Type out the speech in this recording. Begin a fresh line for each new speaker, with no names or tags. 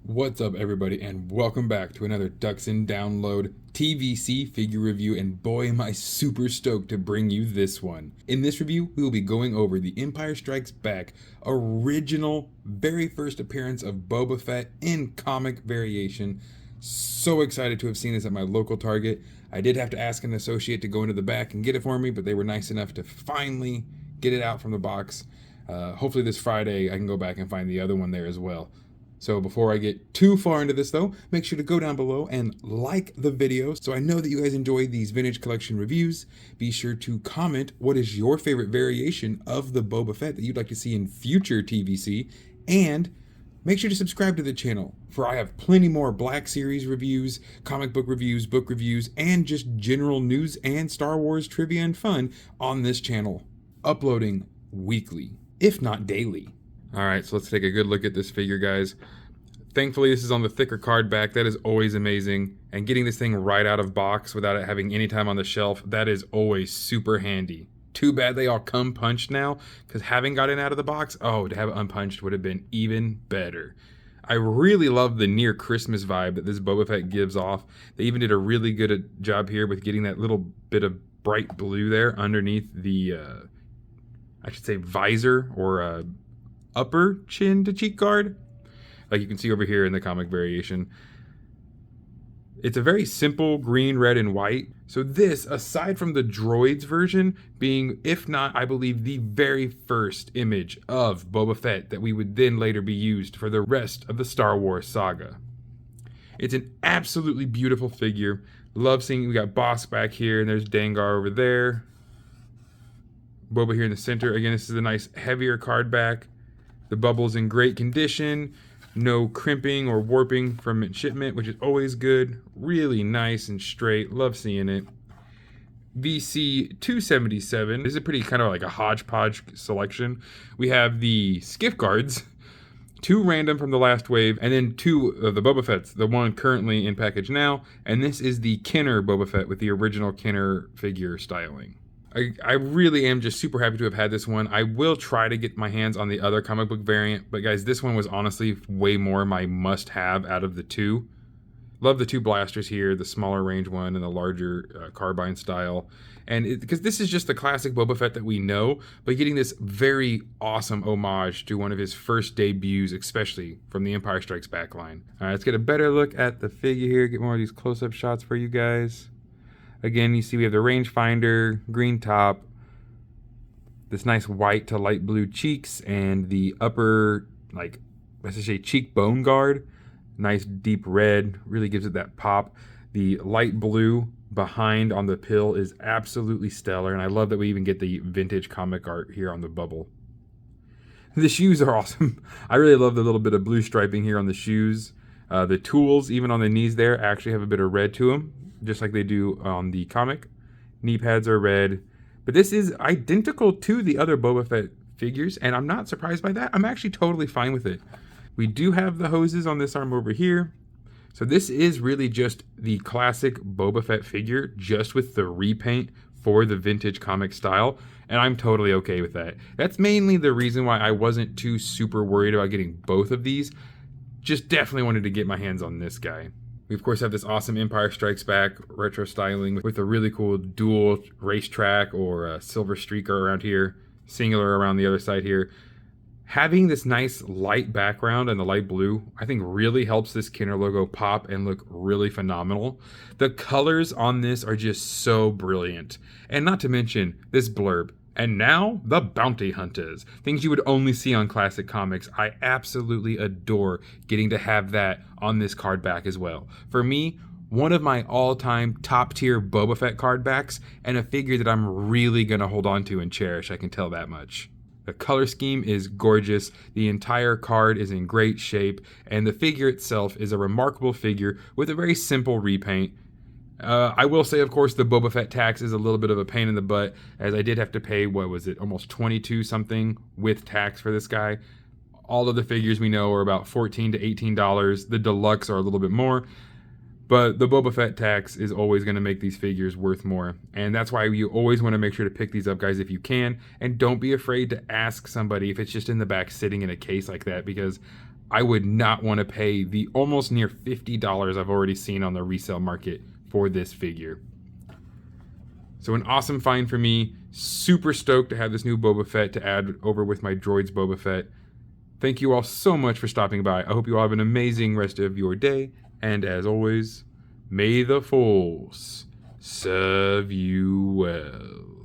What's up, everybody, and welcome back to another Duxin Download TVC figure review, and boy am I super stoked to bring you this one. In this review, we will be going over the Empire Strikes Back original, very first appearance of Boba Fett in comic variation. So excited to have seen this at my local Target. I did have to ask an associate to go into the back and get it for me, but they were nice enough to finally get it out from the box. Hopefully this Friday I can go back and find the other one there as well. So before I get too far into this though, make sure to go down below and like the video so I know that you guys enjoy these vintage collection reviews. Be sure to comment what is your favorite variation of the Boba Fett that you'd like to see in future TVC, and make sure to subscribe to the channel, for I have plenty more Black Series reviews, comic book reviews, and just general news and Star Wars trivia and fun on this channel, uploading weekly, if not daily. Alright, so let's take a good look at this figure, guys. Thankfully, this is on the thicker card back. That is always amazing. And getting this thing right out of box without it having any time on the shelf, that is always super handy. Too bad they all come punched now, because having got it out of the box, oh, to have it unpunched would have been even better. I really love the near Christmas vibe that this Boba Fett gives off. They even did a really good job here with getting that little bit of bright blue there underneath the, I should say, visor or upper chin to cheek guard, like you can see over here in the comic variation. It's a very simple green, red, and white. So this, aside from the droids version being, if not, I believe, the very first image of Boba Fett that we would then later be used for the rest of the Star Wars saga. It's an absolutely beautiful figure. Love seeing, we got Boss back here, and there's Dengar over there. Boba here in the center. Again, this is a nice heavier card back. The bubble's in great condition, no crimping or warping from midshipment, which is always good. Really nice and straight, love seeing it. VC 277, this is a pretty kind of like a hodgepodge selection. We have the skiff guards, 2 random from the last wave, and then 2 of the Boba Fetts, the one currently in package now, and this is the Kenner Boba Fett with the original Kenner figure styling. I really am just super happy to have had this one. I will try to get my hands on the other comic book variant, but guys, this one was honestly way more my must-have out of the 2. Love the 2 blasters here, the smaller range one and the larger carbine style. And because this is just the classic Boba Fett that we know, but getting this very awesome homage to one of his first debuts, especially from the Empire Strikes Back line. All right, let's get a better look at the figure here, get more of these close-up shots for you guys. Again, you see we have the rangefinder, green top, this nice white to light blue cheeks, and the upper, like, let's just say cheekbone guard. Nice deep red, really gives it that pop. The light blue behind on the pill is absolutely stellar, and I love that we even get the vintage comic art here on the bubble. The shoes are awesome. I really love the little bit of blue striping here on the shoes. The tools, even on the knees there, actually have a bit of red to them, just like they do on the comic. Knee pads are red, but this is identical to the other Boba Fett figures, and I'm not surprised by that. I'm actually totally fine with it. We do have the hoses on this arm over here, so this is really just the classic Boba Fett figure, just with the repaint for the vintage comic style, and I'm totally okay with that. That's mainly the reason why I wasn't too super worried about getting both of these. Just definitely wanted to get my hands on this guy. We, of course, have this awesome Empire Strikes Back retro styling with a really cool dual racetrack or a silver streaker around here, singular around the other side here. Having this nice light background and the light blue, I think really helps this Kenner logo pop and look really phenomenal. The colors on this are just so brilliant. And not to mention this blurb. And now, the Bounty Hunters. Things you would only see on classic comics. I absolutely adore getting to have that on this card back as well. For me, one of my all-time top-tier Boba Fett card backs, and a figure that I'm really going to hold on to and cherish, I can tell that much. The color scheme is gorgeous, the entire card is in great shape, and the figure itself is a remarkable figure with a very simple repaint. I will say, of course, the Boba Fett tax is a little bit of a pain in the butt, as I did have to pay, what was it, almost 22 something with tax for this guy. All of the figures we know are about $14 to $18. The deluxe are a little bit more, but the Boba Fett tax is always going to make these figures worth more. And that's why you always want to make sure to pick these up, guys, if you can. And don't be afraid to ask somebody if it's just in the back sitting in a case like that, because I would not want to pay the almost near $50 I've already seen on the resale market for this figure. So an awesome find for me. Super stoked to have this new Boba Fett to add over with my droids Boba Fett. Thank you all so much for stopping by. I hope you all have an amazing rest of your day. And as always, may the Force serve you well.